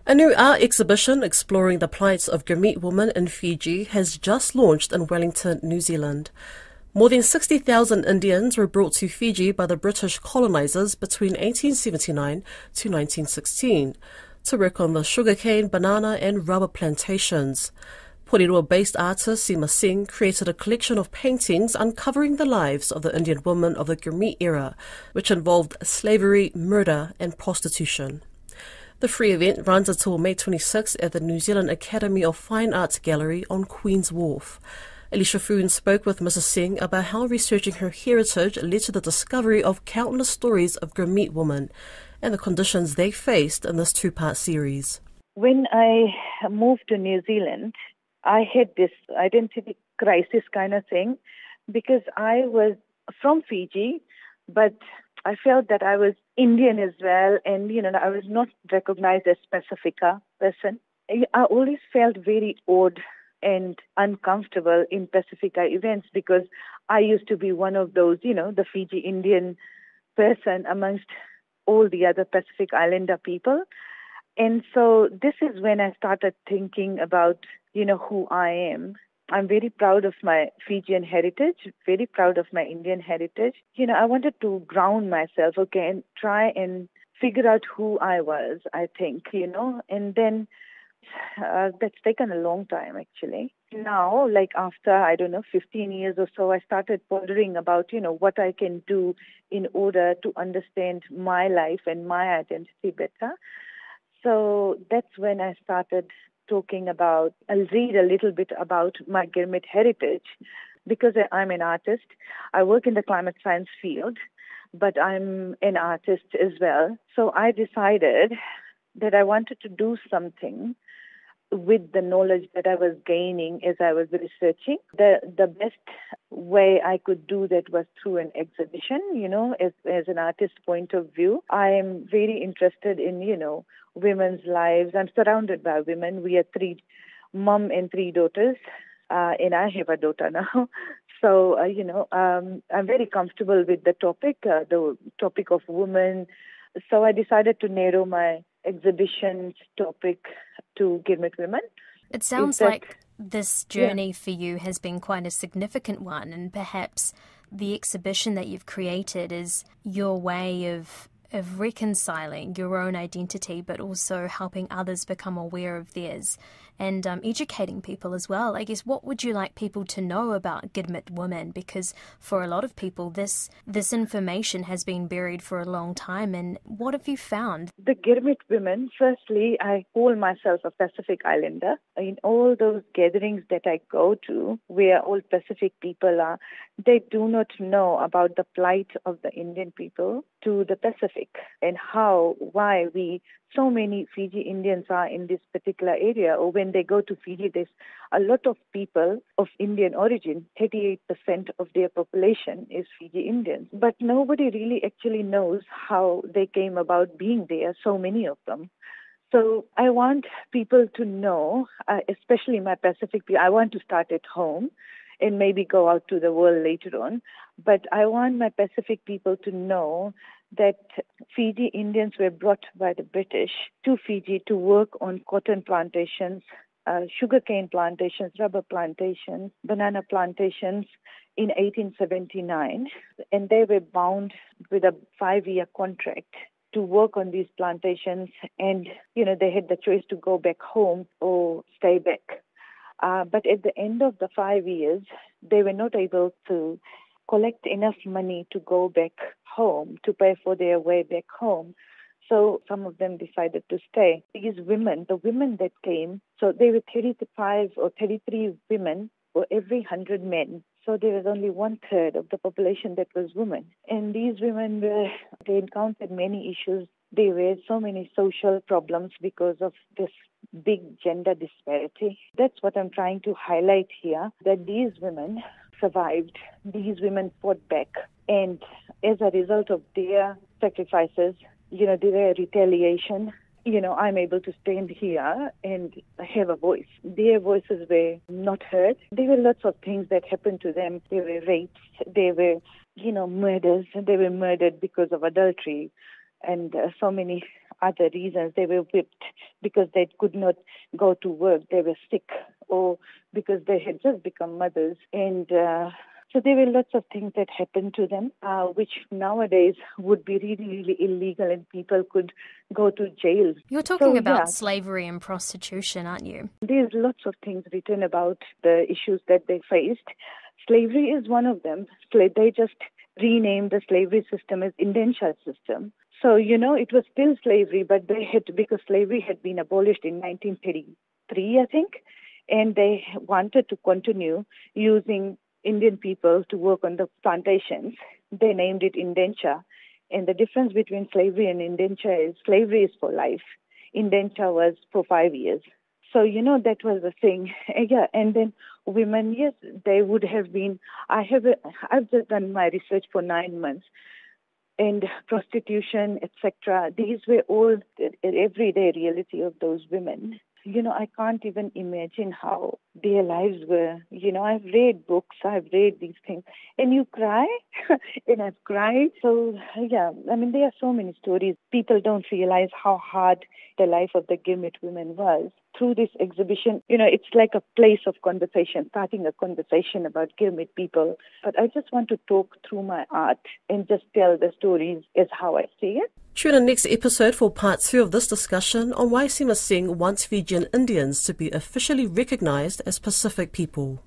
A new art exhibition exploring the plight of Gurmit women in Fiji has just launched in Wellington, New Zealand. More than 60,000 Indians were brought to Fiji by the British colonisers between 1879 to 1916 to work on the sugarcane, banana and rubber plantations. Porirua-based artist Seema Singh created a collection of paintings uncovering the lives of the Indian women of the Gurmit era, which involved slavery, murder and prostitution. The free event runs until May 26 at the New Zealand Academy of Fine Arts Gallery on Queen's Wharf. Alicia Foon spoke with Mrs. Singh about how researching her heritage led to the discovery of countless stories of Gurmit women and the conditions they faced in this two-part series. When I moved to New Zealand, I had this identity crisis kind of thing because I was from Fiji, but I felt that I was Indian as well, and I was not recognized as Pacifica person. I always felt very odd and uncomfortable in Pacifica events because I used to be one of those, the Fiji Indian person amongst all the other Pacific Islander people. And so this is when I started thinking about, who I am. I'm very proud of my Fijian heritage, very proud of my Indian heritage. I wanted to ground myself, and try and figure out who I was, I think, and then that's taken a long time, actually. Now, after, 15 years or so, I started pondering about, what I can do in order to understand my life and my identity better. So that's when I started talking about, I'll read a little bit about my Gurmit heritage because I'm an artist. I work in the climate science field, but I'm an artist as well. So I decided that I wanted to do something with the knowledge that I was gaining as I was researching. The best way I could do that was through an exhibition, as an artist point of view. I am very interested in, women's lives. I'm surrounded by women. We are mom and three daughters, and I have a daughter now. So, I'm very comfortable with the topic of women. So I decided to narrow my exhibition's topic to Gurmit women. It sounds like this journey for you has been quite a significant one, and perhaps the exhibition that you've created is your way of reconciling your own identity, but also helping others become aware of theirs and educating people as well. I guess, what would you like people to know about Gurmit women? Because for a lot of people, this information has been buried for a long time. And what have you found? The Gurmit women, firstly, I call myself a Pacific Islander. In all those gatherings that I go to, where all Pacific people are, they do not know about the plight of the Indian people to the Pacific and why so many Fiji Indians are in this particular area. Or when they go to Fiji, there's a lot of people of Indian origin. 38% of their population is Fiji Indians. But nobody really actually knows how they came about being there, so many of them. So I want people to know, especially my Pacific people, I want to start at home and maybe go out to the world later on. But I want my Pacific people to know that Fiji Indians were brought by the British to Fiji to work on cotton plantations, sugarcane plantations, rubber plantations, banana plantations in 1879. And they were bound with a 5-year contract to work on these plantations. And, they had the choice to go back home or stay back. But at the end of the 5 years, they were not able to collect enough money to go back home, to pay for their way back home. So some of them decided to stay. These women, the women that came, so they were 35 or 33 women for every 100 men. So there was only 1/3 of the population that was women. And these women they encountered many issues. There were so many social problems because of this big gender disparity. That's what I'm trying to highlight here, that these women survived. These women fought back. And as a result of their sacrifices, their retaliation, I'm able to stand here and have a voice. Their voices were not heard. There were lots of things that happened to them. There were rapes. There were, murders. They were murdered because of adultery and so many other reasons. They were whipped because they could not go to work. They were sick, or because they had just become mothers. And so there were lots of things that happened to them, which nowadays would be really, really illegal, and people could go to jail. You're talking about slavery and prostitution, aren't you? There's lots of things written about the issues that they faced. Slavery is one of them. They just renamed the slavery system as indenture system. So, it was still slavery, but because slavery had been abolished in 1933, I think, and they wanted to continue using Indian people to work on the plantations. They named it indenture. And the difference between slavery and indenture is slavery is for life. Indenture was for 5 years. So, that was the thing. And then women, yes, they would have been, I've just done my research for 9 months. And prostitution, etc. These were all the everyday reality of those women. I can't even imagine how their lives were. I've read books, I've read these things, and you cry, and I've cried. So, there are so many stories. People don't realize how hard the life of the Gurmit women was. Through this exhibition, it's like a place of conversation, starting a conversation about Gurmit people. But I just want to talk through my art and just tell the stories as how I see it. Tune in next episode for part 2 of this discussion on why Seema Singh wants Fijian Indians to be officially recognised as Pacific people.